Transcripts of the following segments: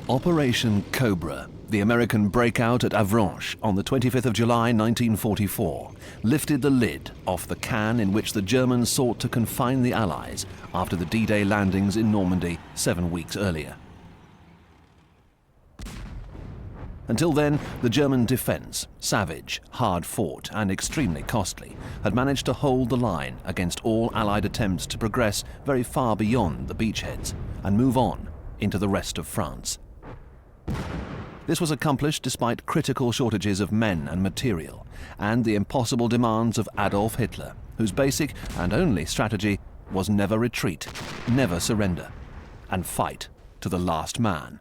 Operation Cobra, the American breakout at Avranches on the 25th of July 1944, lifted the lid off the can in which the Germans sought to confine the Allies after the D-Day landings in Normandy 7 weeks earlier. Until then, the German defense, savage, hard-fought and extremely costly, had managed to hold the line against all Allied attempts to progress very far beyond the beachheads and move on into the rest of France. This was accomplished despite critical shortages of men and material, and the impossible demands of Adolf Hitler, whose basic and only strategy was never retreat, never surrender, and fight to the last man.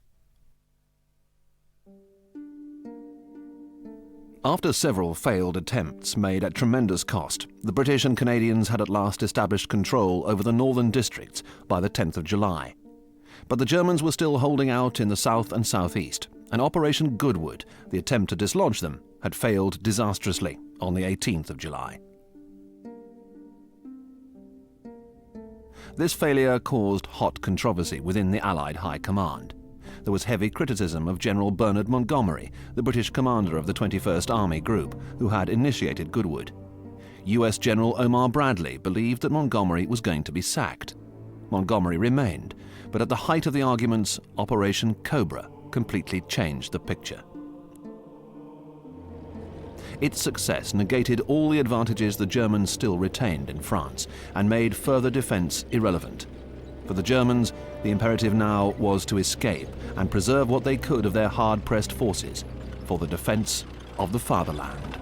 After several failed attempts made at tremendous cost, the British and Canadians had at last established control over the northern districts by the 10th of July. But the Germans were still holding out in the south and southeast, and Operation Goodwood, the attempt to dislodge them, had failed disastrously on the 18th of July. This failure caused hot controversy within the Allied High Command. There was heavy criticism of General Bernard Montgomery, the British commander of the 21st Army Group, who had initiated Goodwood. US General Omar Bradley believed that Montgomery was going to be sacked. Montgomery remained, but at the height of the arguments, Operation Cobra completely changed the picture. Its success negated all the advantages the Germans still retained in France and made further defense irrelevant. For the Germans, the imperative now was to escape and preserve what they could of their hard-pressed forces for the defense of the fatherland.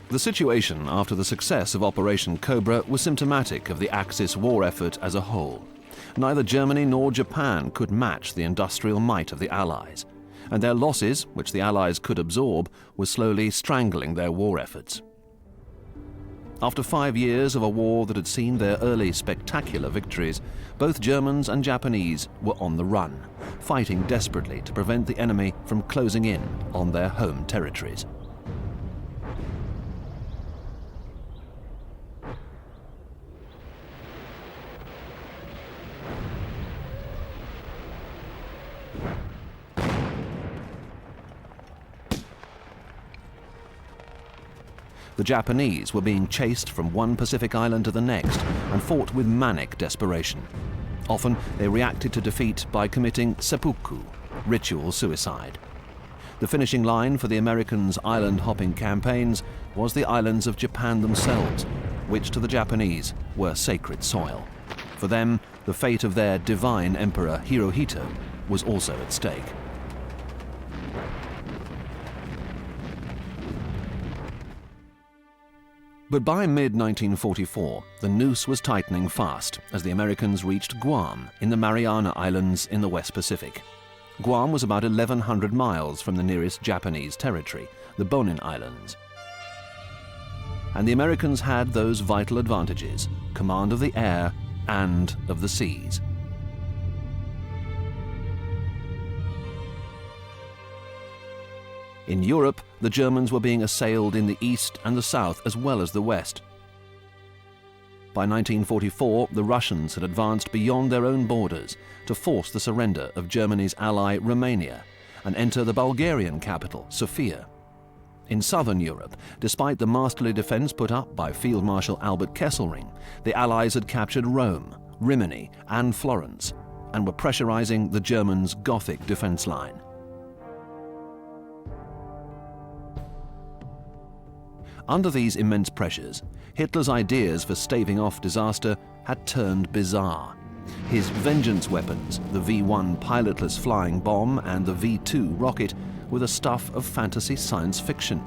The situation after the success of Operation Cobra was symptomatic of the Axis war effort as a whole. Neither Germany nor Japan could match the industrial might of the Allies, and their losses, which the Allies could absorb, were slowly strangling their war efforts. After 5 years of a war that had seen their early spectacular victories, both Germans and Japanese were on the run, fighting desperately to prevent the enemy from closing in on their home territories. The Japanese were being chased from one Pacific island to the next and fought with manic desperation. Often they reacted to defeat by committing seppuku, ritual suicide. The finishing line for the Americans' island-hopping campaigns was the islands of Japan themselves, which to the Japanese were sacred soil. For them, the fate of their divine emperor Hirohito was also at stake. But by mid-1944, the noose was tightening fast as the Americans reached Guam in the Mariana Islands in the West Pacific. Guam was about 1,100 miles from the nearest Japanese territory, the Bonin Islands. And the Americans had those vital advantages: command of the air and of the seas. In Europe, the Germans were being assailed in the east and the south as well as the west. By 1944, the Russians had advanced beyond their own borders to force the surrender of Germany's ally Romania and enter the Bulgarian capital, Sofia. In southern Europe, despite the masterly defense put up by Field Marshal Albert Kesselring, the Allies had captured Rome, Rimini and Florence and were pressurizing the Germans' Gothic defense line. Under these immense pressures, Hitler's ideas for staving off disaster had turned bizarre. His vengeance weapons, the V-1 pilotless flying bomb and the V-2 rocket, were the stuff of fantasy science fiction.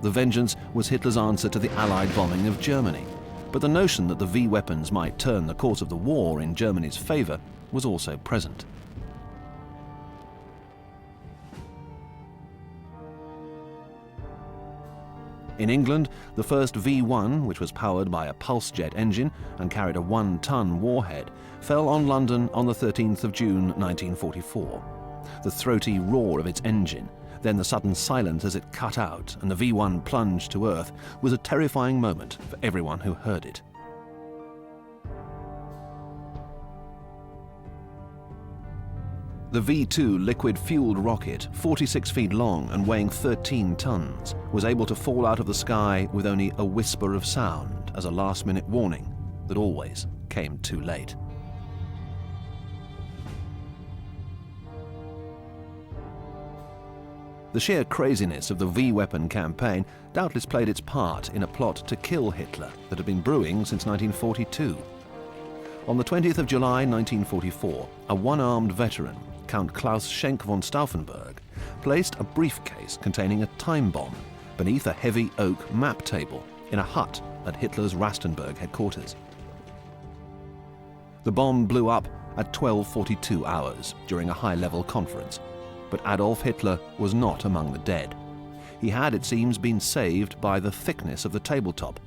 The vengeance was Hitler's answer to the Allied bombing of Germany, but the notion that the V-weapons might turn the course of the war in Germany's favor was also present. In England, the first V1, which was powered by a pulse jet engine and carried a 1-ton warhead, fell on London on the 13th of June 1944. The throaty roar of its engine, then the sudden silence as it cut out and the V1 plunged to earth, was a terrifying moment for everyone who heard it. The V2 liquid-fueled rocket, 46 feet long and weighing 13 tons, was able to fall out of the sky with only a whisper of sound as a last-minute warning that always came too late. The sheer craziness of the V-weapon campaign doubtless played its part in a plot to kill Hitler that had been brewing since 1942. On the 20th of July 1944, a one-armed veteran, Count Klaus Schenk von Stauffenberg, placed a briefcase containing a time bomb beneath a heavy oak map table in a hut at Hitler's Rastenburg headquarters. The bomb blew up at 12:42 hours during a high-level conference, but Adolf Hitler was not among the dead. He had, it seems, been saved by the thickness of the tabletop.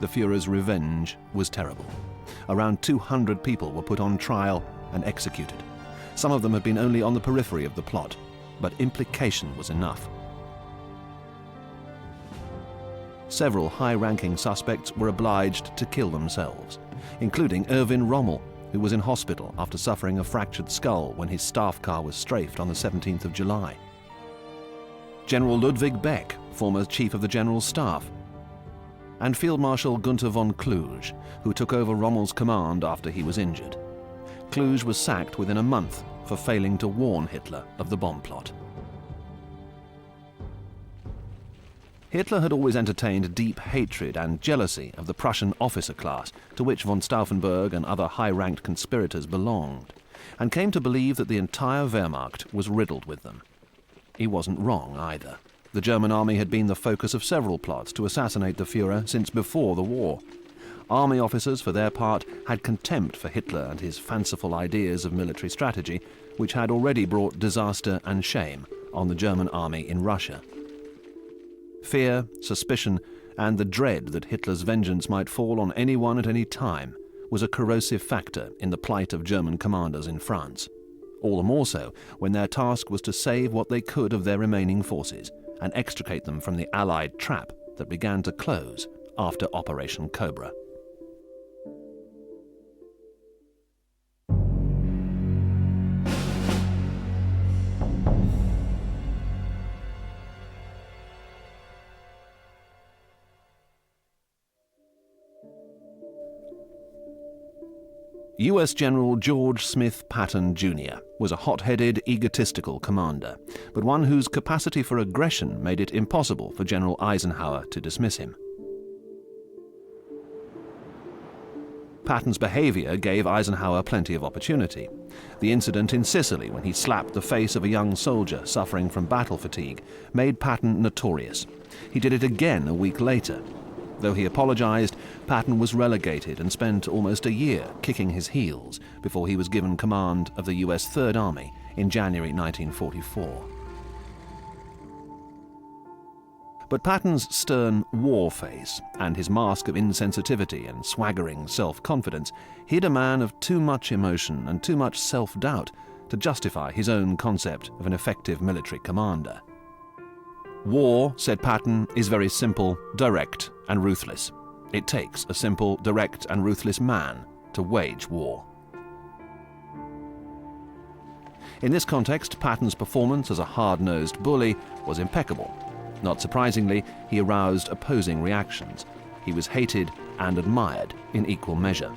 The Führer's revenge was terrible. Around 200 people were put on trial and executed. Some of them had been only on the periphery of the plot, but implication was enough. Several high-ranking suspects were obliged to kill themselves, including Erwin Rommel, who was in hospital after suffering a fractured skull when his staff car was strafed on the 17th of July. General Ludwig Beck, former chief of the General Staff, and Field Marshal Gunther von Kluge, who took over Rommel's command after he was injured. Kluge was sacked within a month for failing to warn Hitler of the bomb plot. Hitler had always entertained deep hatred and jealousy of the Prussian officer class to which von Stauffenberg and other high-ranked conspirators belonged, and came to believe that the entire Wehrmacht was riddled with them. He wasn't wrong either. The German army had been the focus of several plots to assassinate the Führer since before the war. Army officers, for their part, had contempt for Hitler and his fanciful ideas of military strategy, which had already brought disaster and shame on the German army in Russia. Fear, suspicion, and the dread that Hitler's vengeance might fall on anyone at any time was a corrosive factor in the plight of German commanders in France. All the more so when their task was to save what they could of their remaining forces and extricate them from the Allied trap that began to close after Operation Cobra. US General George Smith Patton, Jr. was a hot-headed, egotistical commander, but one whose capacity for aggression made it impossible for General Eisenhower to dismiss him. Patton's behavior gave Eisenhower plenty of opportunity. The incident in Sicily, when he slapped the face of a young soldier suffering from battle fatigue, made Patton notorious. He did it again a week later. Though he apologized, Patton was relegated and spent almost a year kicking his heels before he was given command of the US Third Army in January 1944. But Patton's stern war face and his mask of insensitivity and swaggering self-confidence hid a man of too much emotion and too much self-doubt to justify his own concept of an effective military commander. War, said Patton, is very simple, direct, and ruthless. It takes a simple, direct, and ruthless man to wage war. In this context, Patton's performance as a hard-nosed bully was impeccable. Not surprisingly, he aroused opposing reactions. He was hated and admired in equal measure.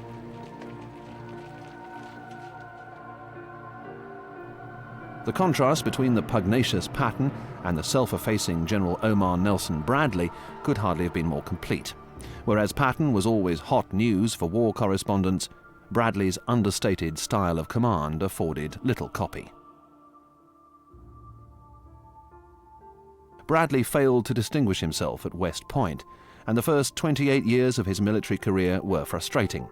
The contrast between the pugnacious Patton and the self-effacing General Omar Nelson Bradley could hardly have been more complete. Whereas Patton was always hot news for war correspondents, Bradley's understated style of command afforded little copy. Bradley failed to distinguish himself at West Point, and the first 28 years of his military career were frustrating.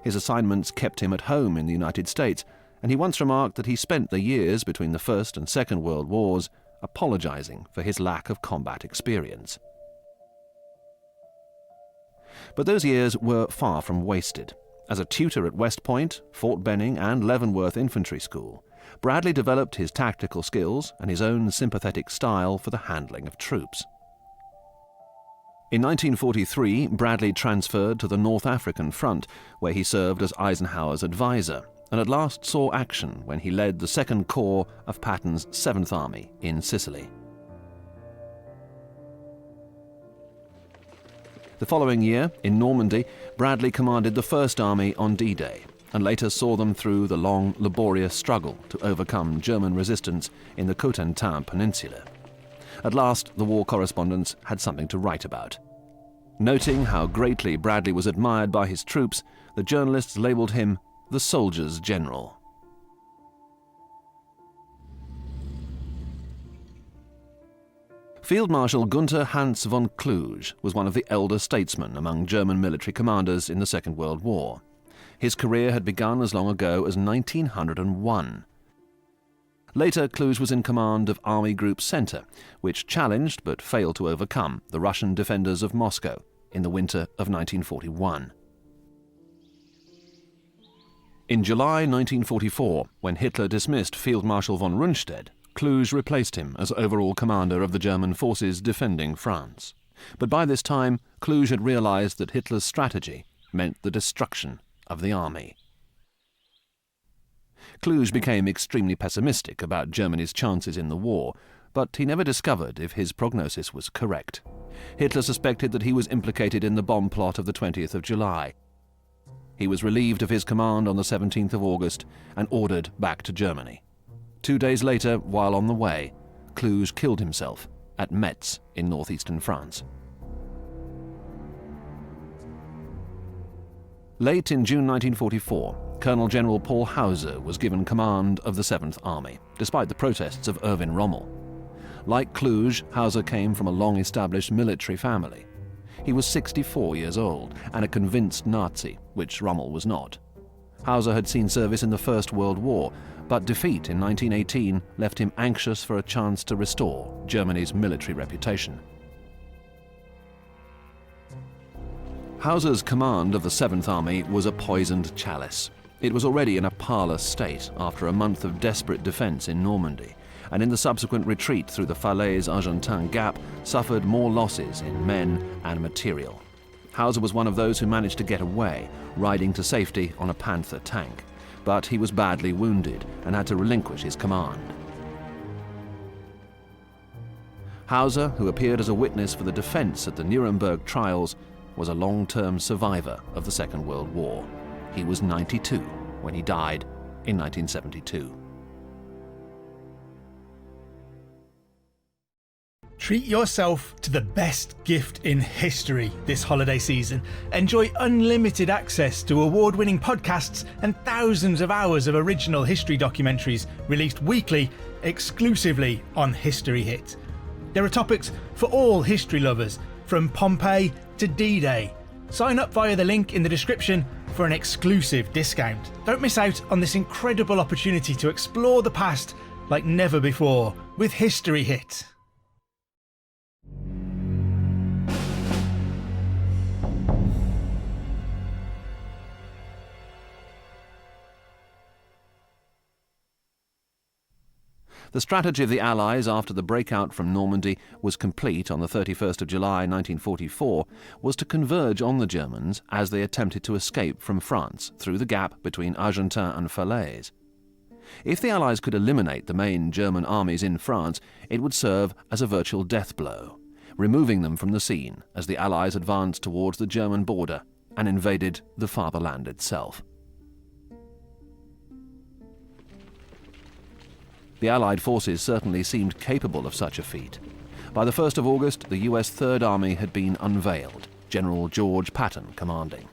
His assignments kept him at home in the United States, and he once remarked that he spent the years between the First and Second World Wars apologizing for his lack of combat experience. But those years were far from wasted. As a tutor at West Point, Fort Benning and Leavenworth Infantry School, Bradley developed his tactical skills and his own sympathetic style for the handling of troops. In 1943, Bradley transferred to the North African Front, where he served as Eisenhower's advisor, and at last saw action when he led the 2nd Corps of Patton's 7th Army in Sicily. The following year, in Normandy, Bradley commanded the 1st Army on D-Day, and later saw them through the long, laborious struggle to overcome German resistance in the Cotentin Peninsula. At last, the war correspondents had something to write about. Noting how greatly Bradley was admired by his troops, the journalists labelled him the Soldiers' General. Field Marshal Gunther Hans von Kluge was one of the elder statesmen among German military commanders in the Second World War. His career had begun as long ago as 1901. Later, Kluge was in command of Army Group Center, which challenged but failed to overcome the Russian defenders of Moscow in the winter of 1941. In July 1944, when Hitler dismissed Field Marshal von Rundstedt, Kluge replaced him as overall commander of the German forces defending France. But by this time, Kluge had realized that Hitler's strategy meant the destruction of the army. Kluge became extremely pessimistic about Germany's chances in the war, but he never discovered if his prognosis was correct. Hitler suspected that he was implicated in the bomb plot of the 20th of July. He was relieved of his command on the 17th of August and ordered back to Germany. 2 days later, while on the way, Kluge killed himself at Metz in northeastern France. Late in June 1944, Colonel General Paul Hauser was given command of the 7th Army, despite the protests of Erwin Rommel. Like Kluge, Hauser came from a long-established military family. He was 64 years old and a convinced Nazi, which Rommel was not. Hauser had seen service in the First World War, but defeat in 1918 left him anxious for a chance to restore Germany's military reputation. Hauser's command of the 7th Army was a poisoned chalice. It was already in a parlous state after a month of desperate defense in Normandy, and in the subsequent retreat through the Falaise-Argentan Gap suffered more losses in men and material. Hauser was one of those who managed to get away, riding to safety on a Panther tank, but he was badly wounded and had to relinquish his command. Hauser, who appeared as a witness for the defense at the Nuremberg trials, was a long-term survivor of the Second World War. He was 92 when he died in 1972. Treat yourself to the best gift in history this holiday season. Enjoy unlimited access to award-winning podcasts and thousands of hours of original history documentaries released weekly exclusively on History Hit. There are topics for all history lovers, from Pompeii to D-Day. Sign up via the link in the description for an exclusive discount. Don't miss out on this incredible opportunity to explore the past like never before with History Hit. The strategy of the Allies after the breakout from Normandy was complete on the 31st of July 1944 was to converge on the Germans as they attempted to escape from France through the gap between Argentan and Falaise. If the Allies could eliminate the main German armies in France, it would serve as a virtual death blow, removing them from the scene as the Allies advanced towards the German border and invaded the fatherland itself. The Allied forces certainly seemed capable of such a feat. By the 1st of August, the US Third Army had been unveiled, General George Patton commanding.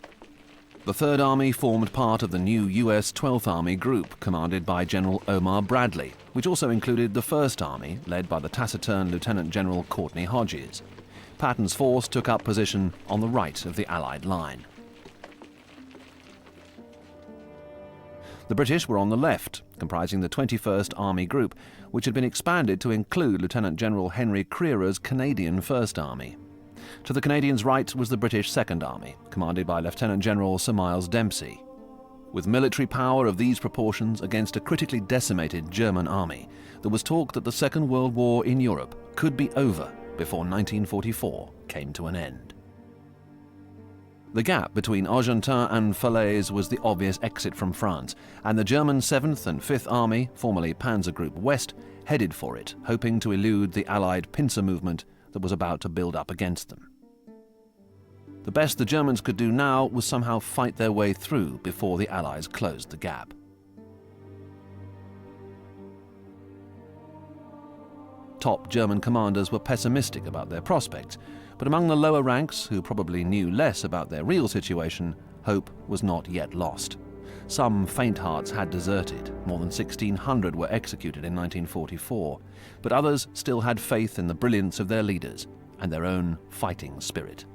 The Third Army formed part of the new US 12th Army Group, commanded by General Omar Bradley, which also included the First Army, led by the taciturn Lieutenant General Courtney Hodges. Patton's force took up position on the right of the Allied line. The British were on the left, comprising the 21st Army Group, which had been expanded to include Lieutenant General Henry Creerer's Canadian First Army. To the Canadians' right was the British Second Army, commanded by Lieutenant General Sir Miles Dempsey. With military power of these proportions against a critically decimated German army, there was talk that the Second World War in Europe could be over before 1944 came to an end. The gap between Argentan and Falaise was the obvious exit from France, and the German 7th and 5th Army, formerly Panzer Group West, headed for it, hoping to elude the Allied pincer movement that was about to build up against them. The best the Germans could do now was somehow fight their way through before the Allies closed the gap. Top German commanders were pessimistic about their prospects, but among the lower ranks, who probably knew less about their real situation, hope was not yet lost. Some faint hearts had deserted, more than 1,600 were executed in 1944, but others still had faith in the brilliance of their leaders and their own fighting spirit.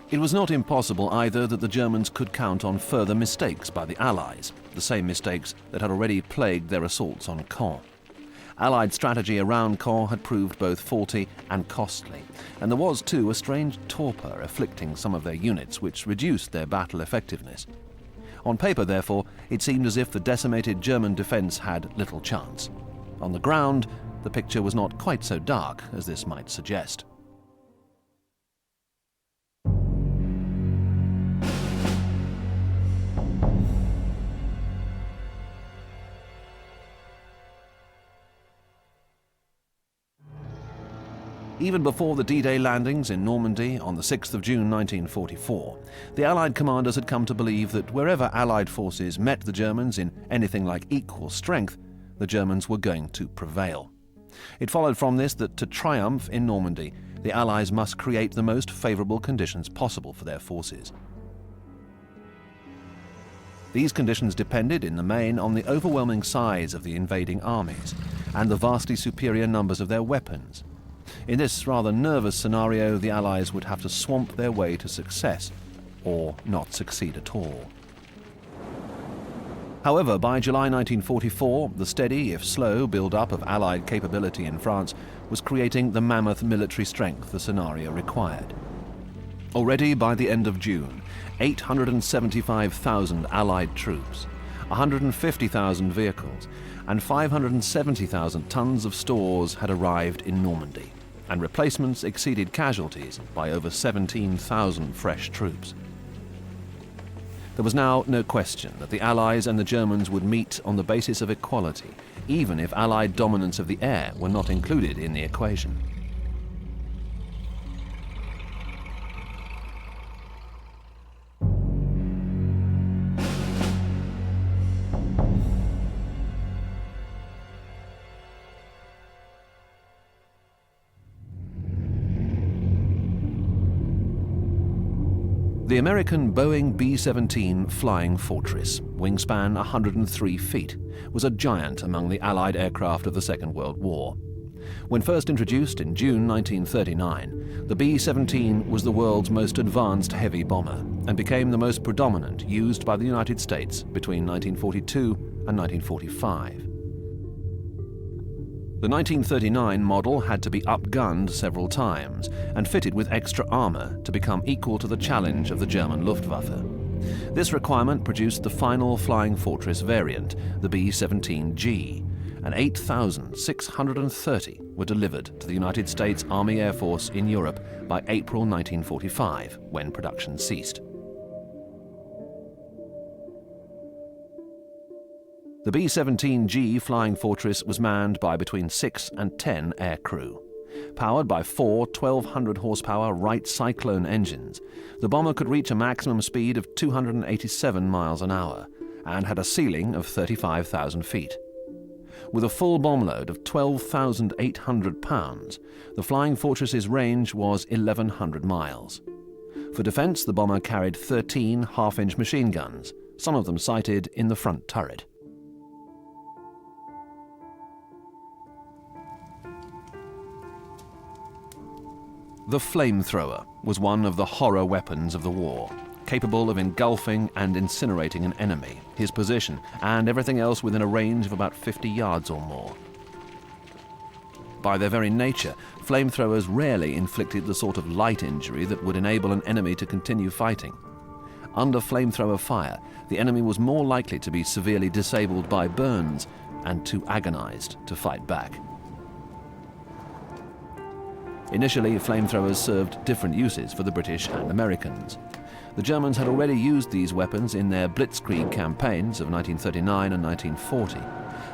It was not impossible either that the Germans could count on further mistakes by the Allies, the same mistakes that had already plagued their assaults on Caen. Allied strategy around Caen had proved both faulty and costly, and there was too a strange torpor afflicting some of their units which reduced their battle effectiveness. On paper, therefore, it seemed as if the decimated German defence had little chance. On the ground, the picture was not quite so dark as this might suggest. Even before the D-Day landings in Normandy on the 6th of June 1944, the Allied commanders had come to believe that wherever Allied forces met the Germans in anything like equal strength, the Germans were going to prevail. It followed from this that to triumph in Normandy, the Allies must create the most favourable conditions possible for their forces. These conditions depended in the main on the overwhelming size of the invading armies and the vastly superior numbers of their weapons. In this rather nervous scenario, the Allies would have to swamp their way to success, or not succeed at all. However, by July 1944, the steady, if slow, build-up of Allied capability in France was creating the mammoth military strength the scenario required. Already by the end of June, 875,000 Allied troops, 150,000 vehicles, and 570,000 tons of stores had arrived in Normandy, and replacements exceeded casualties by over 17,000 fresh troops. There was now no question that the Allies and the Germans would meet on the basis of equality, even if Allied dominance of the air were not included in the equation. The American Boeing B-17 Flying Fortress, wingspan 103 feet, was a giant among the Allied aircraft of the Second World War. When first introduced in June 1939, the B-17 was the world's most advanced heavy bomber and became the most predominant used by the United States between 1942 and 1945. The 1939 model had to be upgunned several times and fitted with extra armour to become equal to the challenge of the German Luftwaffe. This requirement produced the final Flying Fortress variant, the B-17G, and 8,630 were delivered to the United States Army Air Force in Europe by April 1945, when production ceased. The B-17G Flying Fortress was manned by between 6 and 10 aircrew. Powered by 4 1,200 horsepower Wright Cyclone engines, the bomber could reach a maximum speed of 287 miles an hour and had a ceiling of 35,000 feet. With a full bomb load of 12,800 pounds, the Flying Fortress's range was 1,100 miles. For defense, the bomber carried 13 half-inch machine guns, some of them sighted in the front turret. The flamethrower was one of the horror weapons of the war. capable of engulfing and incinerating an enemy, his position, and everything else within a range of about 50 yards or more. By their very nature, flamethrowers rarely inflicted the sort of light injury that would enable an enemy to continue fighting. Under flamethrower fire, the enemy was more likely to be severely disabled by burns and too agonized to fight back. Initially, flamethrowers served different uses for the British and Americans. The Germans had already used these weapons in their Blitzkrieg campaigns of 1939 and 1940,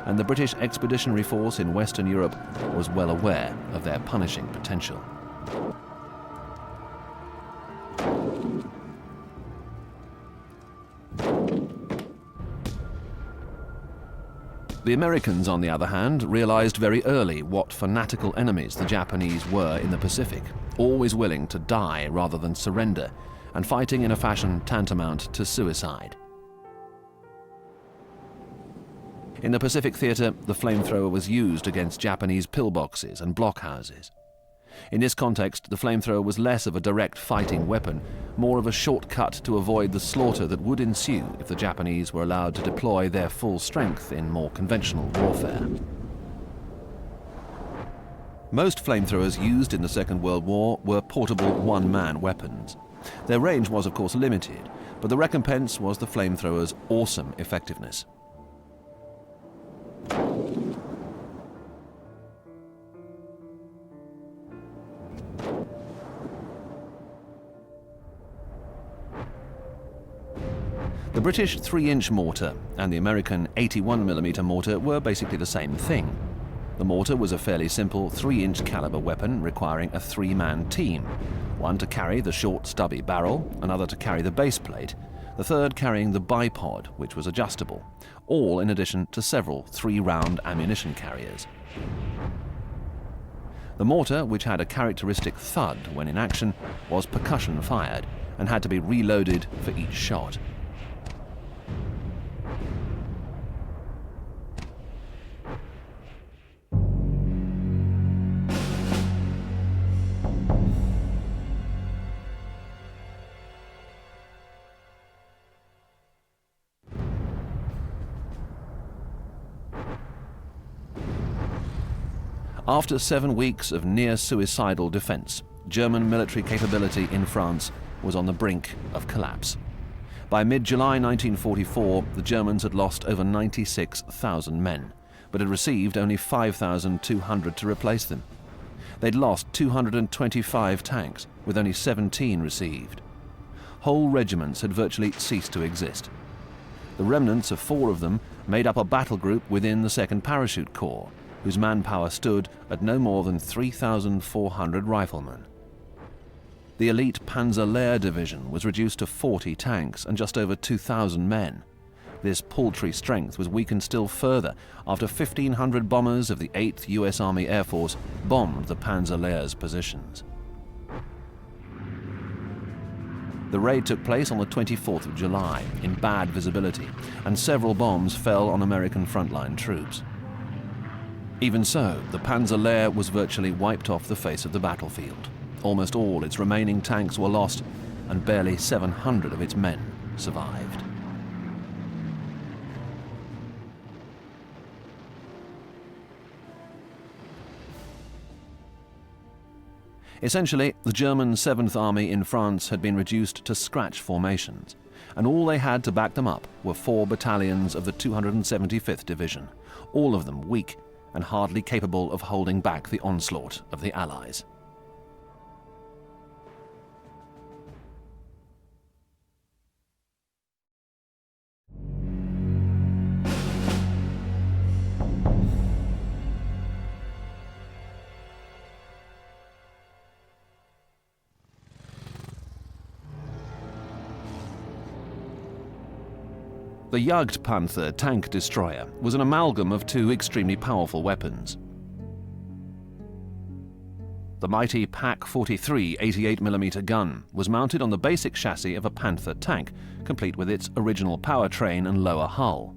and the British Expeditionary Force in Western Europe was well aware of their punishing potential. The Americans, on the other hand, realized very early what fanatical enemies the Japanese were in the Pacific, always willing to die rather than surrender, and fighting in a fashion tantamount to suicide. In the Pacific theater, the flamethrower was used against Japanese pillboxes and blockhouses. In this context, the flamethrower was less of a direct fighting weapon, more of a shortcut to avoid the slaughter that would ensue if the Japanese were allowed to deploy their full strength in more conventional warfare. Most flamethrowers used in the Second World War were portable one-man weapons. Their range was, of course, limited, but the recompense was the flamethrower's awesome effectiveness. The British 3-inch mortar and the American 81mm mortar were basically the same thing. The mortar was a fairly simple 3-inch caliber weapon requiring a 3-man team, one to carry the short stubby barrel, another to carry the base plate, the third carrying the bipod, which was adjustable, all in addition to several 3-round ammunition carriers. The mortar, which had a characteristic thud when in action, was percussion fired and had to be reloaded for each shot. After 7 weeks of near-suicidal defense, German military capability in France was on the brink of collapse. By mid-July 1944, the Germans had lost over 96,000 men, but had received only 5,200 to replace them. They'd lost 225 tanks, with only 17 received. Whole regiments had virtually ceased to exist. The remnants of 4 of them made up a battle group within the 2nd Parachute Corps, whose manpower stood at no more than 3,400 riflemen. The elite Panzer-Lehr division was reduced to 40 tanks and just over 2,000 men. This paltry strength was weakened still further after 1,500 bombers of the 8th US Army Air Force bombed the Panzer-Lehr's positions. The raid took place on the 24th of July, in bad visibility, and several bombs fell on American frontline troops. Even so, the Panzer-Lehr was virtually wiped off the face of the battlefield. Almost all its remaining tanks were lost, and barely 700 of its men survived. Essentially, the German 7th Army in France had been reduced to scratch formations, and all they had to back them up were 4 battalions of the 275th Division, all of them weak and hardly capable of holding back the onslaught of the Allies. The Jagdpanther tank destroyer was an amalgam of 2 extremely powerful weapons. The mighty PaK-43 88mm gun was mounted on the basic chassis of a Panther tank, complete with its original powertrain and lower hull.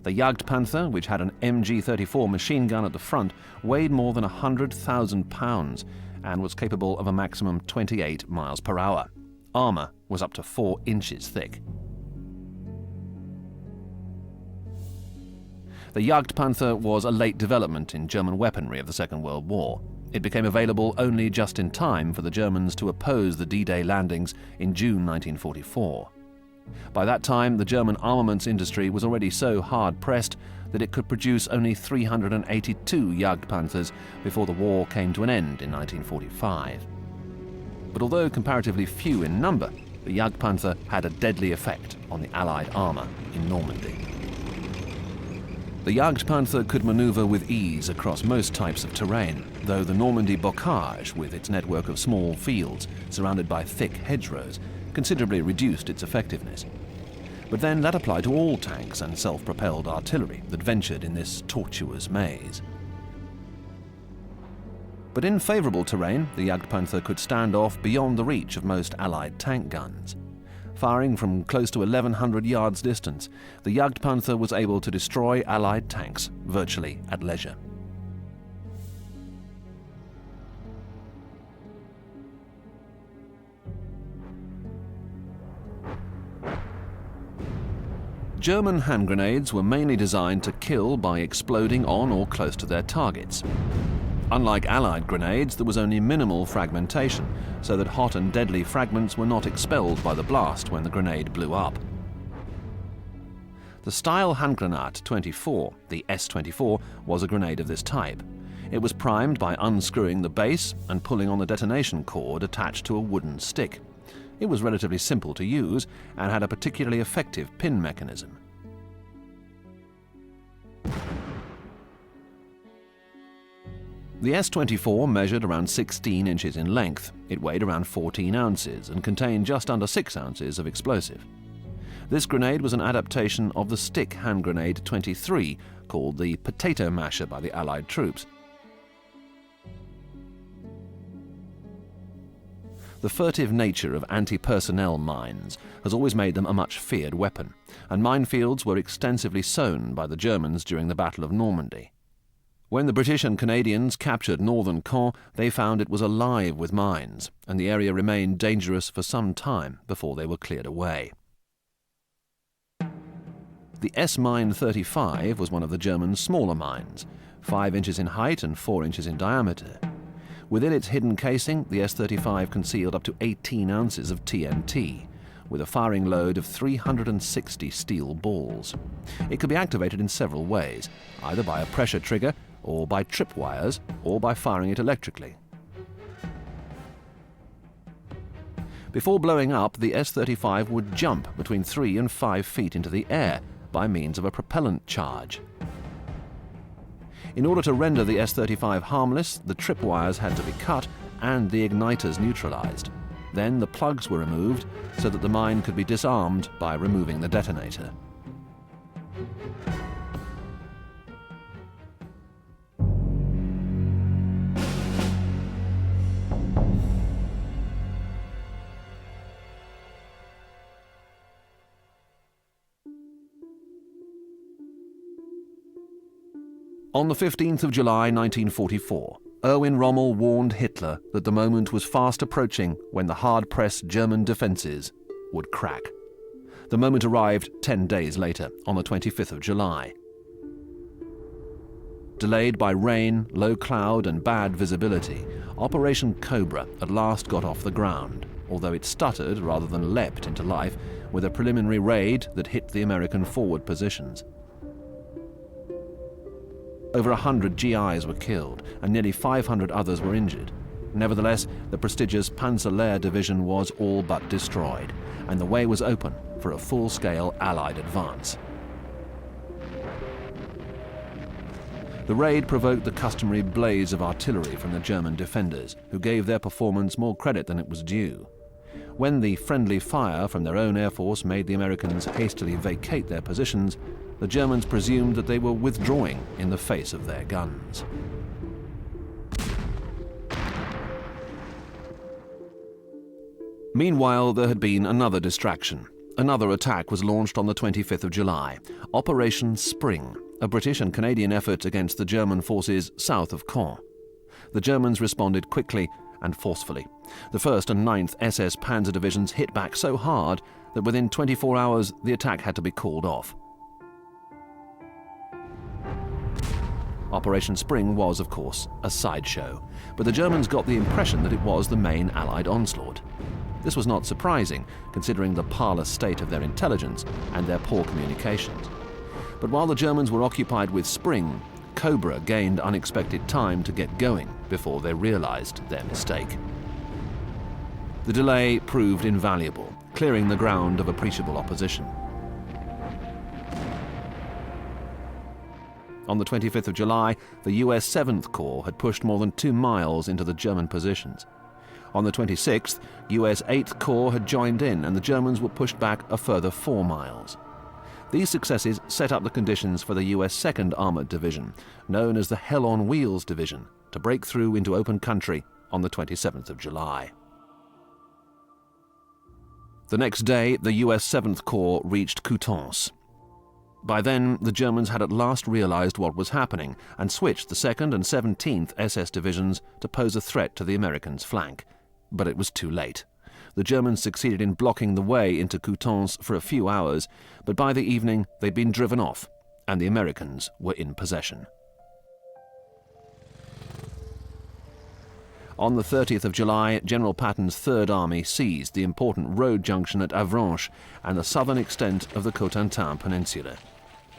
The Jagdpanther, which had an MG-34 machine gun at the front, weighed more than 100,000 pounds and was capable of a maximum 28 miles per hour. Armour was up to 4 inches thick. The Jagdpanther was a late development in German weaponry of the Second World War. It became available only just in time for the Germans to oppose the D-Day landings in June 1944. By that time, the German armaments industry was already so hard-pressed that it could produce only 382 Jagdpanthers before the war came to an end in 1945. But although comparatively few in number, the Jagdpanther had a deadly effect on the Allied armour in Normandy. The Jagdpanther could manoeuvre with ease across most types of terrain, though the Normandy bocage, with its network of small fields surrounded by thick hedgerows, considerably reduced its effectiveness. But then that applied to all tanks and self-propelled artillery that ventured in this tortuous maze. But in favourable terrain, the Jagdpanther could stand off beyond the reach of most Allied tank guns. Firing from close to 1,100 yards distance, the Jagdpanther was able to destroy Allied tanks virtually at leisure. German hand grenades were mainly designed to kill by exploding on or close to their targets. Unlike Allied grenades, there was only minimal fragmentation, so that hot and deadly fragments were not expelled by the blast when the grenade blew up. The Steyl Handgranat 24, the S-24, was a grenade of this type. It was primed by unscrewing the base and pulling on the detonation cord attached to a wooden stick. It was relatively simple to use and had a particularly effective pin mechanism. The S-24 measured around 16 inches in length. It weighed around 14 ounces and contained just under 6 ounces of explosive. This grenade was an adaptation of the stick hand grenade 23, called the potato masher by the Allied troops. The furtive nature of anti-personnel mines has always made them a much feared weapon, and minefields were extensively sown by the Germans during the Battle of Normandy. When the British and Canadians captured northern Caen, they found it was alive with mines, and the area remained dangerous for some time before they were cleared away. The S-Mine 35 was one of the Germans' smaller mines, 5 inches in height and 4 inches in diameter. Within its hidden casing, the S-35 concealed up to 18 ounces of TNT, with a firing load of 360 steel balls. It could be activated in several ways, either by a pressure trigger, or by tripwires, or by firing it electrically. Before blowing up, the S-35 would jump between 3 and 5 feet into the air by means of a propellant charge. In order to render the S-35 harmless, the tripwires had to be cut and the igniters neutralized. Then the plugs were removed so that the mine could be disarmed by removing the detonator. On the 15th of July 1944, Erwin Rommel warned Hitler that the moment was fast approaching when the hard-pressed German defences would crack. The moment arrived 10 days later, on the 25th of July. Delayed by rain, low cloud and bad visibility, Operation Cobra at last got off the ground, although it stuttered rather than leapt into life with a preliminary raid that hit the American forward positions. Over 100 GIs were killed, and nearly 500 others were injured. Nevertheless, the prestigious Panzer-Lehr division was all but destroyed, and the way was open for a full-scale Allied advance. The raid provoked the customary blaze of artillery from the German defenders, who gave their performance more credit than it was due. When the friendly fire from their own air force made the Americans hastily vacate their positions, the Germans presumed that they were withdrawing in the face of their guns. Meanwhile, there had been another distraction. Another attack was launched on the 25th of July, Operation Spring, a British and Canadian effort against the German forces south of Caen. The Germans responded quickly and forcefully. The 1st and 9th SS Panzer Divisions hit back so hard that within 24 hours the attack had to be called off. Operation Spring was, of course, a sideshow, but the Germans got the impression that it was the main Allied onslaught. This was not surprising, considering the parlous state of their intelligence and their poor communications. But while the Germans were occupied with Spring, Cobra gained unexpected time to get going before they realized their mistake. The delay proved invaluable, clearing the ground of appreciable opposition. On the 25th of July, the US 7th Corps had pushed more than 2 miles into the German positions. On the 26th, US 8th Corps had joined in and the Germans were pushed back a further 4 miles. These successes set up the conditions for the US 2nd Armoured Division, known as the Hell on Wheels Division, to break through into open country on the 27th of July. The next day, the US 7th Corps reached Coutances. By then, the Germans had at last realized what was happening and switched the 2nd and 17th SS Divisions to pose a threat to the Americans' flank. But it was too late. The Germans succeeded in blocking the way into Coutances for a few hours, but by the evening they'd been driven off, and the Americans were in possession. On the 30th of July, General Patton's Third Army seized the important road junction at Avranches and the southern extent of the Cotentin Peninsula.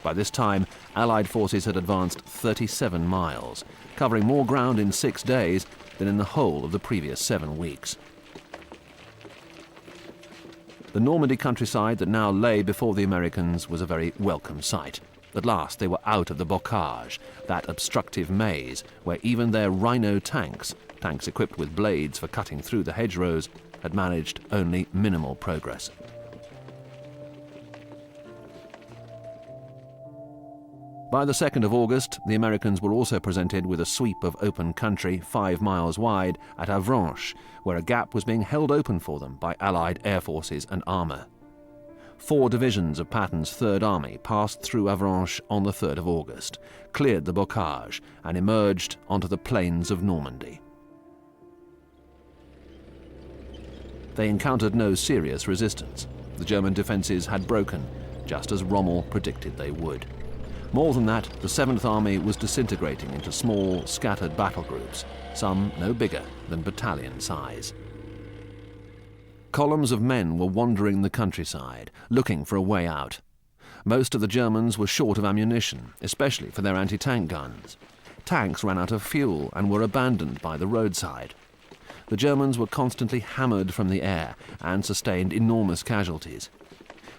By this time, Allied forces had advanced 37 miles, covering more ground in 6 days than in the whole of the previous 7 weeks. The Normandy countryside that now lay before the Americans was a very welcome sight. At last they were out of the bocage, that obstructive maze where even their Rhino tanks equipped with blades for cutting through the hedgerows, had managed only minimal progress. By the 2nd of August, the Americans were also presented with a sweep of open country 5 miles wide at Avranches, where a gap was being held open for them by Allied air forces and armour. 4 divisions of Patton's Third Army passed through Avranches on the 3rd of August, cleared the bocage, and emerged onto the plains of Normandy. They encountered no serious resistance. The German defences had broken, just as Rommel predicted they would. More than that, the 7th Army was disintegrating into small, scattered battle groups, some no bigger than battalion size. Columns of men were wandering the countryside, looking for a way out. Most of the Germans were short of ammunition, especially for their anti-tank guns. Tanks ran out of fuel and were abandoned by the roadside. The Germans were constantly hammered from the air and sustained enormous casualties.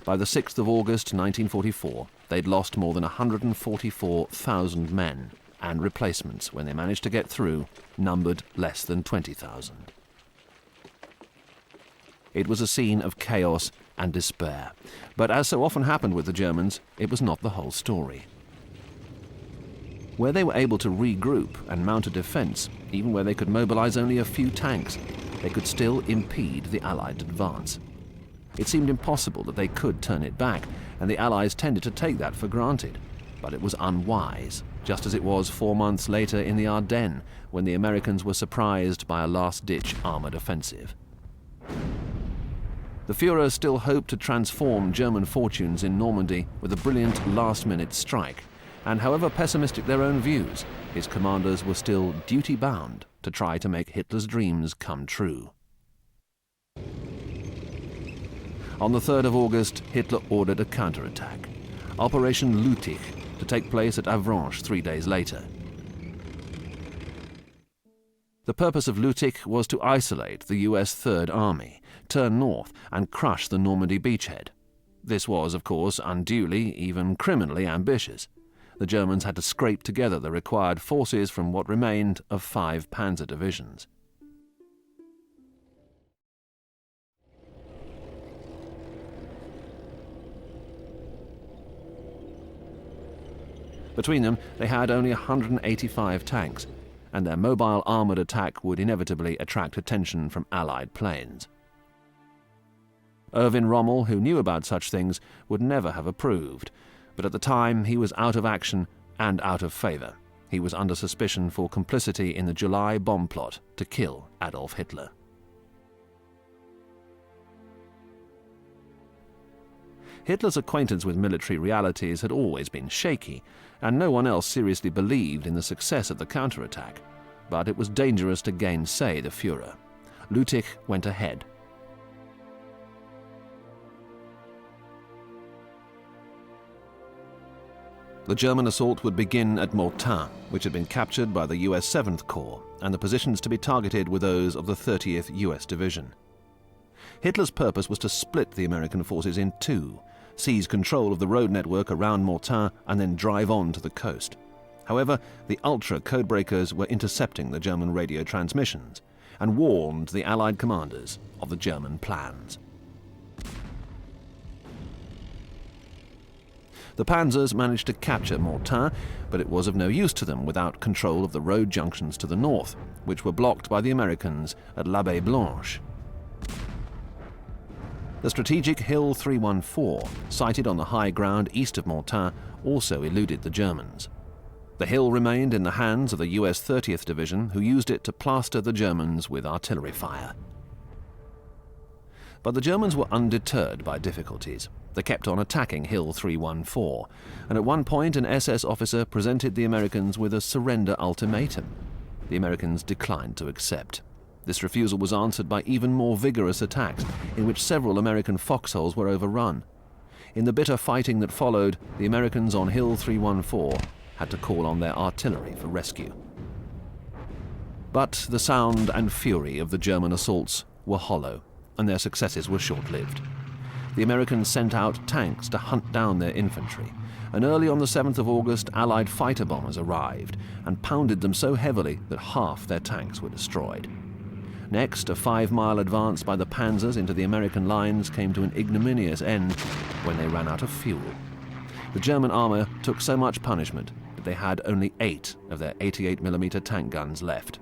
By the 6th of August 1944, they'd lost more than 144,000 men, and replacements, when they managed to get through, numbered less than 20,000. It was a scene of chaos and despair, but as so often happened with the Germans, it was not the whole story. Where they were able to regroup and mount a defence, even where they could mobilise only a few tanks, they could still impede the Allied advance. It seemed impossible that they could turn it back, and the Allies tended to take that for granted. But it was unwise, just as it was 4 months later in the Ardennes, when the Americans were surprised by a last-ditch armoured offensive. The Führer still hoped to transform German fortunes in Normandy with a brilliant last-minute strike, and however pessimistic their own views, his commanders were still duty-bound to try to make Hitler's dreams come true. On the 3rd of August, Hitler ordered a counterattack, Operation Lüttich, to take place at Avranches 3 days later. The purpose of Lüttich was to isolate the US Third Army, turn north and crush the Normandy beachhead. This was, of course, unduly, even criminally ambitious. The Germans had to scrape together the required forces from what remained of 5 panzer divisions. Between them, they had only 185 tanks, and their mobile armoured attack would inevitably attract attention from Allied planes. Erwin Rommel, who knew about such things, would never have approved, but at the time he was out of action and out of favour. He was under suspicion for complicity in the July bomb plot to kill Adolf Hitler. Hitler's acquaintance with military realities had always been shaky, and no one else seriously believed in the success of the counterattack. But it was dangerous to gainsay the Führer. Lüttich went ahead. The German assault would begin at Mortain, which had been captured by the US 7th Corps, and the positions to be targeted were those of the 30th US Division. Hitler's purpose was to split the American forces in two, seize control of the road network around Mortain, and then drive on to the coast. However, the ultra codebreakers were intercepting the German radio transmissions and warned the Allied commanders of the German plans. The panzers managed to capture Mortain, but it was of no use to them without control of the road junctions to the north, which were blocked by the Americans at l'Abbé Blanche. The strategic Hill 314, sited on the high ground east of Mortain, also eluded the Germans. The hill remained in the hands of the US 30th Division, who used it to plaster the Germans with artillery fire. But the Germans were undeterred by difficulties. They kept on attacking Hill 314, and at one point an SS officer presented the Americans with a surrender ultimatum. The Americans declined to accept. This refusal was answered by even more vigorous attacks, in which several American foxholes were overrun. In the bitter fighting that followed, the Americans on Hill 314 had to call on their artillery for rescue. But the sound and fury of the German assaults were hollow, and their successes were short-lived. The Americans sent out tanks to hunt down their infantry, and early on the 7th of August, Allied fighter bombers arrived and pounded them so heavily that half their tanks were destroyed. Next, a 5-mile advance by the panzers into the American lines came to an ignominious end when they ran out of fuel. The German armor took so much punishment that they had only 8 of their 88mm tank guns left.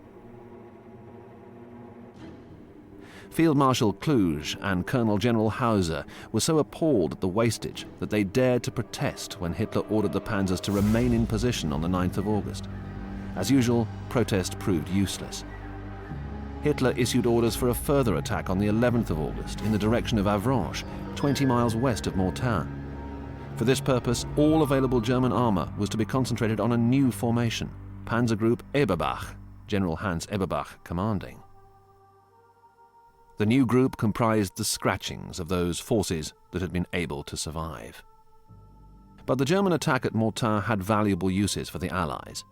Field Marshal Kluge and Colonel General Hauser were so appalled at the wastage that they dared to protest when Hitler ordered the panzers to remain in position on the 9th of August. As usual, protest proved useless. Hitler issued orders for a further attack on the 11th of August in the direction of Avranches, 20 miles west of Mortain. For this purpose, all available German armor was to be concentrated on a new formation, Panzer Group Eberbach, General Hans Eberbach commanding. The new group comprised the scratchings of those forces that had been able to survive. But the German attack at Mortain had valuable uses for the Allies.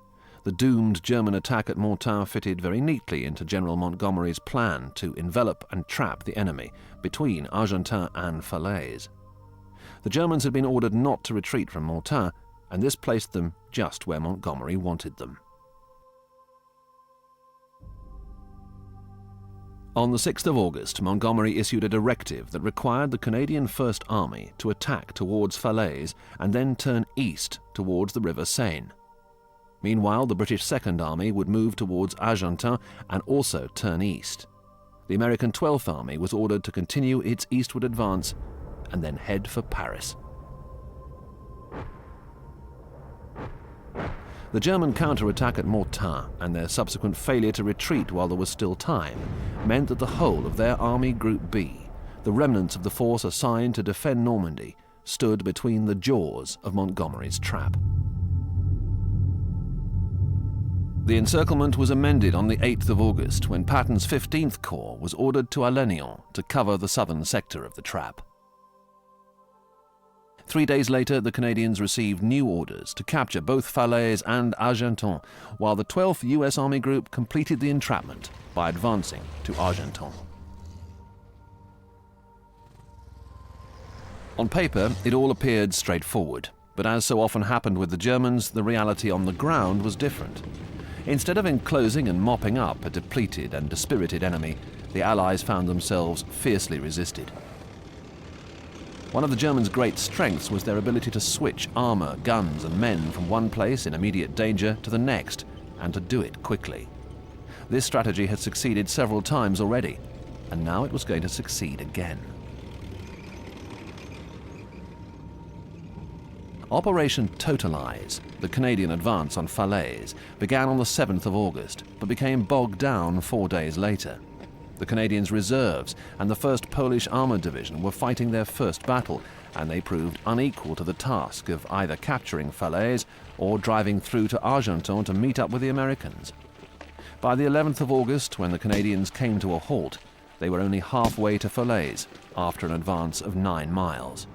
The doomed German attack at Mortain fitted very neatly into General Montgomery's plan to envelop and trap the enemy between Argentan and Falaise. The Germans had been ordered not to retreat from Mortain, and this placed them just where Montgomery wanted them. On the 6th of August, Montgomery issued a directive that required the Canadian First Army to attack towards Falaise and then turn east towards the River Seine. Meanwhile, the British Second Army would move towards Argentan and also turn east. The American 12th Army was ordered to continue its eastward advance and then head for Paris. The German counterattack at Mortain and their subsequent failure to retreat while there was still time meant that the whole of their Army Group B, the remnants of the force assigned to defend Normandy, stood between the jaws of Montgomery's trap. The encirclement was amended on the 8th of August when Patton's 15th Corps was ordered to Alenion to cover the southern sector of the trap. 3 days later, the Canadians received new orders to capture both Falaise and Argentan, while the 12th US Army Group completed the entrapment by advancing to Argentan. On paper, it all appeared straightforward, but as so often happened with the Germans, the reality on the ground was different. Instead of enclosing and mopping up a depleted and dispirited enemy, the Allies found themselves fiercely resisted. One of the Germans' great strengths was their ability to switch armor, guns, and men from one place in immediate danger to the next, and to do it quickly. This strategy had succeeded several times already, and now it was going to succeed again. Operation Totalize, the Canadian advance on Falaise, began on the 7th of August, but became bogged down 4 days later. The Canadians' reserves and the 1st Polish Armoured Division were fighting their first battle, and they proved unequal to the task of either capturing Falaise or driving through to Argenton to meet up with the Americans. By the 11th of August, when the Canadians came to a halt, they were only halfway to Falaise after an advance of 9 miles.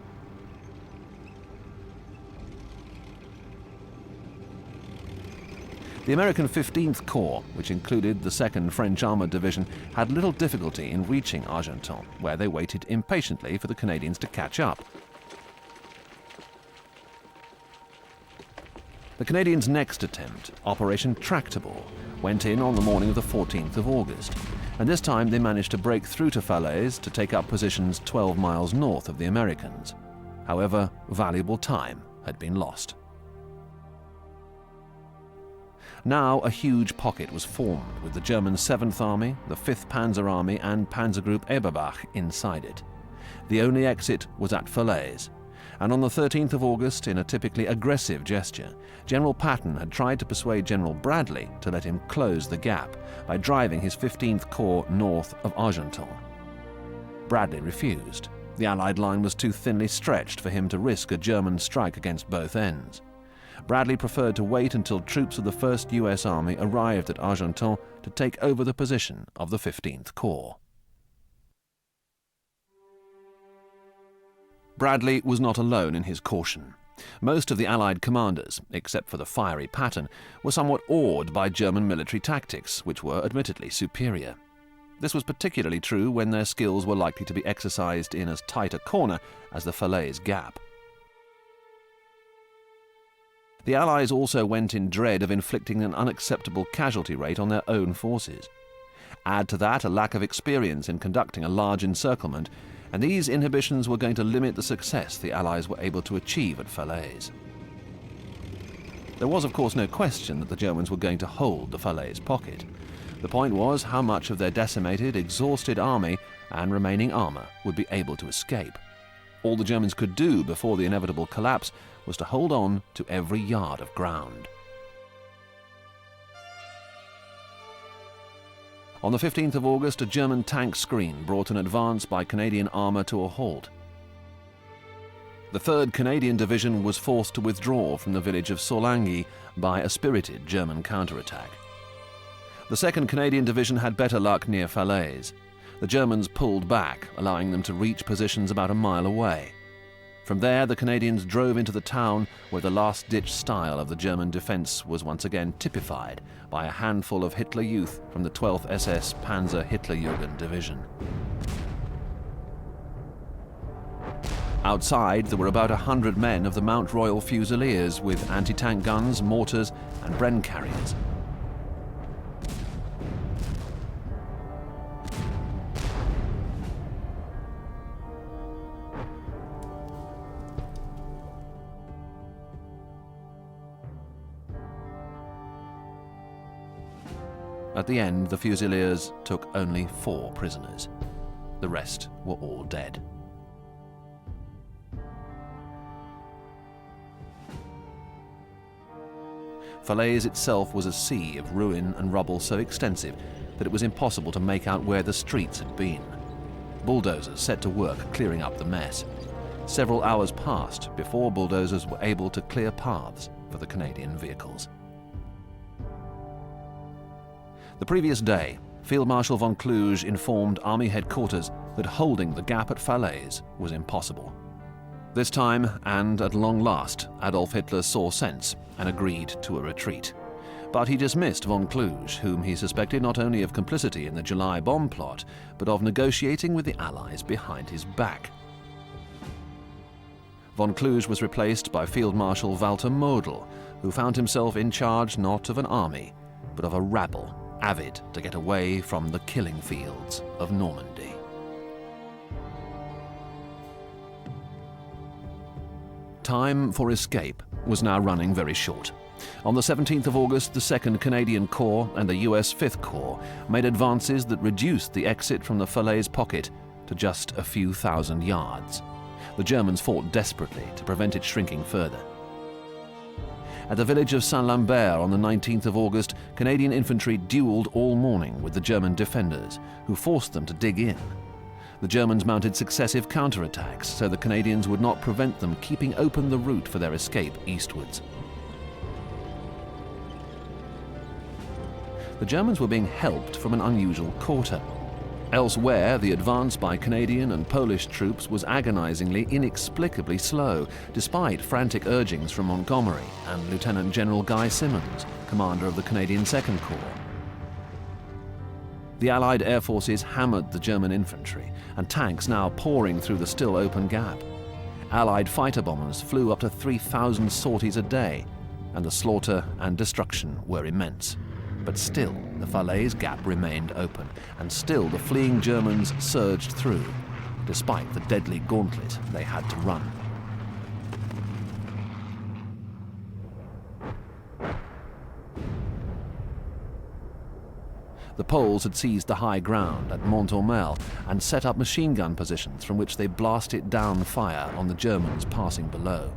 The American 15th Corps, which included the 2nd French Armoured Division, had little difficulty in reaching Argenton, where they waited impatiently for the Canadians to catch up. The Canadians' next attempt, Operation Tractable, went in on the morning of the 14th of August, and this time they managed to break through to Falaise to take up positions 12 miles north of the Americans. However, valuable time had been lost. Now a huge pocket was formed with the German 7th Army, the 5th Panzer Army and Panzer Group Eberbach inside it. The only exit was at Falaise, and on the 13th of August, in a typically aggressive gesture, General Patton had tried to persuade General Bradley to let him close the gap by driving his 15th Corps north of Argenton. Bradley refused. The Allied line was too thinly stretched for him to risk a German strike against both ends. Bradley preferred to wait until troops of the 1st US Army arrived at Argenton to take over the position of the 15th Corps. Bradley was not alone in his caution. Most of the Allied commanders, except for the fiery Patton, were somewhat awed by German military tactics, which were admittedly superior. This was particularly true when their skills were likely to be exercised in as tight a corner as the Falaise Gap. The Allies also went in dread of inflicting an unacceptable casualty rate on their own forces. Add to that a lack of experience in conducting a large encirclement, and these inhibitions were going to limit the success the Allies were able to achieve at Falaise. There was, of course, no question that the Germans were going to hold the Falaise pocket. The point was how much of their decimated, exhausted army and remaining armour would be able to escape. All the Germans could do before the inevitable collapse was to hold on to every yard of ground. On the 15th of August, a German tank screen brought an advance by Canadian armour to a halt. The 3rd Canadian Division was forced to withdraw from the village of Solangui by a spirited German counterattack. The 2nd Canadian Division had better luck near Falaise. The Germans pulled back, allowing them to reach positions about a mile away. From there, the Canadians drove into the town, where the last-ditch style of the German defence was once again typified by a handful of Hitler Youth from the 12th SS Panzer Hitlerjugend Division. Outside, there were about 100 men of the Mount Royal Fusiliers with anti-tank guns, mortars and Bren carriers. At the end, the Fusiliers took only 4 prisoners. The rest were all dead. Falaise itself was a sea of ruin and rubble so extensive that it was impossible to make out where the streets had been. Bulldozers set to work clearing up the mess. Several hours passed before bulldozers were able to clear paths for the Canadian vehicles. The previous day, Field Marshal von Kluge informed Army Headquarters that holding the gap at Falaise was impossible. This time, and at long last, Adolf Hitler saw sense and agreed to a retreat. But he dismissed von Kluge, whom he suspected not only of complicity in the July bomb plot, but of negotiating with the Allies behind his back. Von Kluge was replaced by Field Marshal Walter Model, who found himself in charge not of an army, but of a rabble avid to get away from the killing fields of Normandy. Time for escape was now running very short. On the 17th of August, the 2nd Canadian Corps and the US 5th Corps made advances that reduced the exit from the Falaise pocket to just a few thousand yards. The Germans fought desperately to prevent it shrinking further. At the village of Saint-Lambert on the 19th of August, Canadian infantry duelled all morning with the German defenders, who forced them to dig in. The Germans mounted successive counterattacks so the Canadians would not prevent them keeping open the route for their escape eastwards. The Germans were being helped from an unusual quarter. Elsewhere, the advance by Canadian and Polish troops was agonizingly, inexplicably slow, despite frantic urgings from Montgomery and Lieutenant General Guy Simonds, commander of the Canadian Second Corps. The Allied air forces hammered the German infantry, and tanks now pouring through the still open gap. Allied fighter bombers flew up to 3,000 sorties a day, and the slaughter and destruction were immense. But still, the Falaise gap remained open, and still the fleeing Germans surged through, despite the deadly gauntlet they had to run. The Poles had seized the high ground at Montormel and set up machine gun positions from which they blasted down fire on the Germans passing below.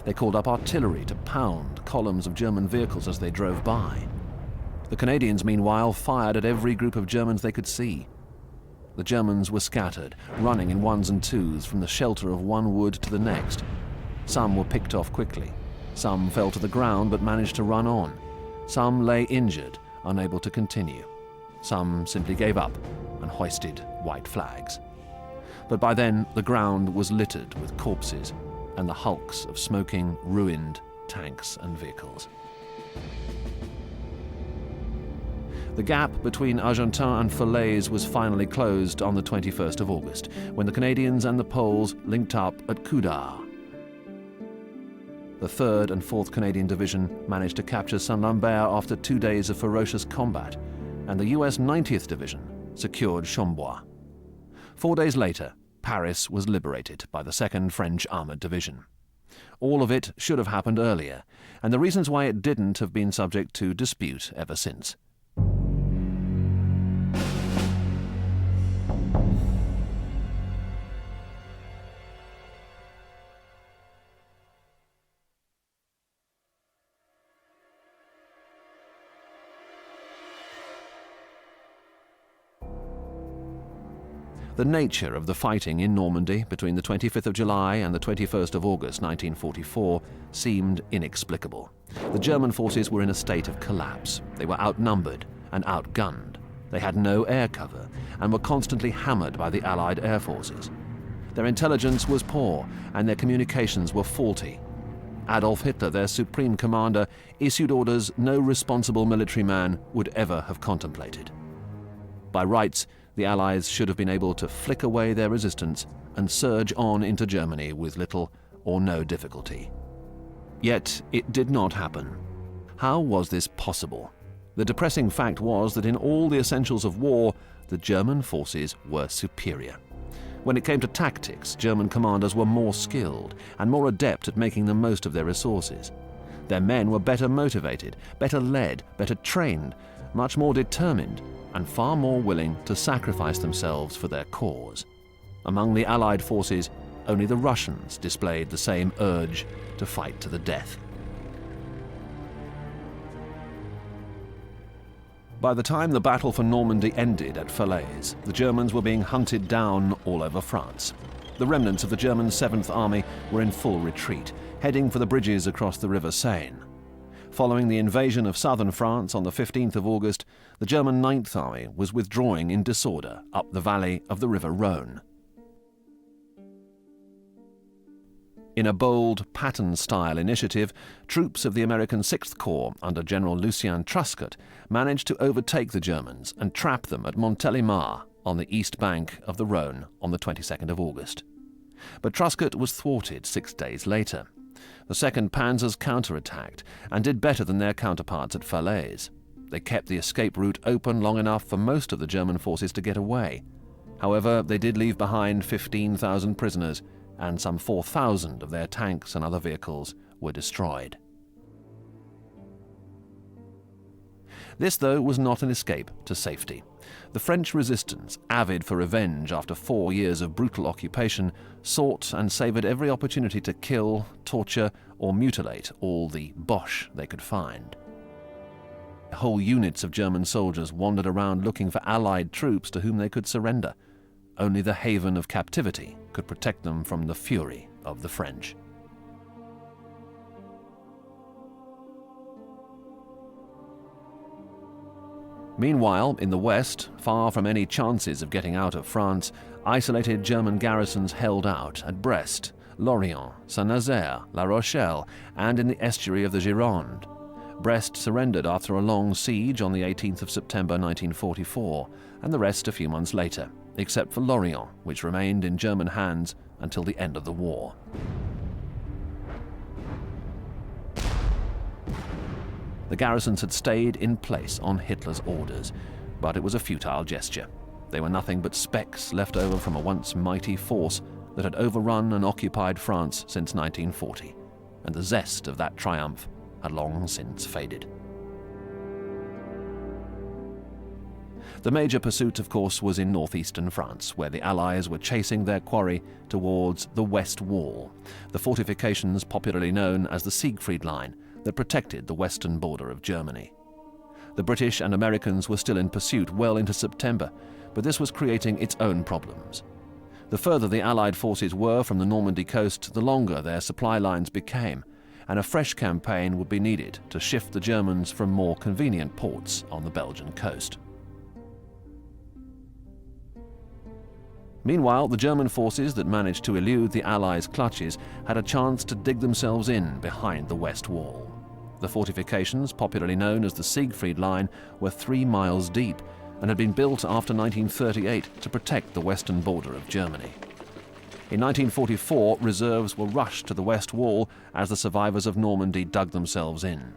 They called up artillery to pound columns of German vehicles as they drove by. The Canadians, meanwhile, fired at every group of Germans they could see. The Germans were scattered, running in ones and twos from the shelter of one wood to the next. Some were picked off quickly. Some fell to the ground but managed to run on. Some lay injured, unable to continue. Some simply gave up and hoisted white flags. But by then, the ground was littered with corpses and the hulks of smoking, ruined tanks and vehicles. The gap between Argentan and Falaise was finally closed on the 21st of August, when the Canadians and the Poles linked up at Coudard. The 3rd and 4th Canadian Division managed to capture Saint-Lambert after 2 days of ferocious combat, and the US 90th Division secured Chambouat. 4 days later, Paris was liberated by the 2nd French Armoured Division. All of it should have happened earlier, and the reasons why it didn't have been subject to dispute ever since. The nature of the fighting in Normandy between the 25th of July and the 21st of August 1944 seemed inexplicable. The German forces were in a state of collapse. They were outnumbered and outgunned. They had no air cover and were constantly hammered by the Allied air forces. Their intelligence was poor and their communications were faulty. Adolf Hitler, their supreme commander, issued orders no responsible military man would ever have contemplated. By rights, the Allies should have been able to flick away their resistance and surge on into Germany with little or no difficulty. Yet it did not happen. How was this possible? The depressing fact was that in all the essentials of war, the German forces were superior. When it came to tactics, German commanders were more skilled and more adept at making the most of their resources. Their men were better motivated, better led, better trained, much more determined, and far more willing to sacrifice themselves for their cause. Among the Allied forces, only the Russians displayed the same urge to fight to the death. By the time the battle for Normandy ended at Falaise, the Germans were being hunted down all over France. The remnants of the German 7th Army were in full retreat, heading for the bridges across the River Seine. Following the invasion of southern France on the 15th of August, the German 9th Army was withdrawing in disorder up the valley of the River Rhône. In a bold, pattern-style initiative, troops of the American 6th Corps under General Lucien Truscott managed to overtake the Germans and trap them at Montélimar on the east bank of the Rhône on the 22nd of August. But Truscott was thwarted 6 days later. The 2nd Panzers counterattacked and did better than their counterparts at Falaise. They kept the escape route open long enough for most of the German forces to get away. However, they did leave behind 15,000 prisoners, and some 4,000 of their tanks and other vehicles were destroyed. This, though, was not an escape to safety. The French resistance, avid for revenge after 4 years of brutal occupation, sought and savoured every opportunity to kill, torture, or mutilate all the Boche they could find. Whole units of German soldiers wandered around looking for Allied troops to whom they could surrender. Only the haven of captivity could protect them from the fury of the French. Meanwhile, in the west, far from any chances of getting out of France, isolated German garrisons held out at Brest, Lorient, Saint-Nazaire, La Rochelle, and in the estuary of the Gironde. Brest surrendered after a long siege on the 18th of September 1944, and the rest a few months later, except for Lorient, which remained in German hands until the end of the war. The garrisons had stayed in place on Hitler's orders, but it was a futile gesture. They were nothing but specks left over from a once mighty force that had overrun and occupied France since 1940, and the zest of that triumph had long since faded. The major pursuit, of course, was in northeastern France, where the Allies were chasing their quarry towards the West Wall, the fortifications popularly known as the Siegfried Line that protected the western border of Germany. The British and Americans were still in pursuit well into September, but this was creating its own problems. The further the Allied forces were from the Normandy coast, the longer their supply lines became, and a fresh campaign would be needed to shift the Germans from more convenient ports on the Belgian coast. Meanwhile, the German forces that managed to elude the Allies' clutches had a chance to dig themselves in behind the West Wall. The fortifications, popularly known as the Siegfried Line, were 3 miles deep and had been built after 1938 to protect the western border of Germany. In 1944, reserves were rushed to the West Wall as the survivors of Normandy dug themselves in.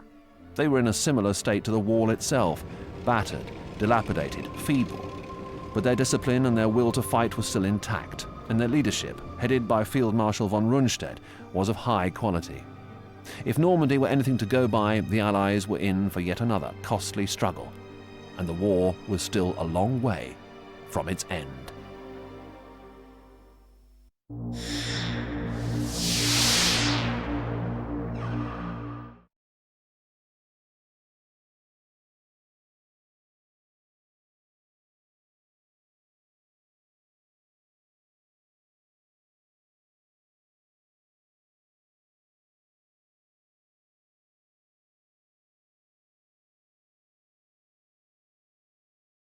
They were in a similar state to the wall itself, battered, dilapidated, feeble. But their discipline and their will to fight was still intact, and their leadership, headed by Field Marshal von Rundstedt, was of high quality. If Normandy were anything to go by, the Allies were in for yet another costly struggle, and the war was still a long way from its end.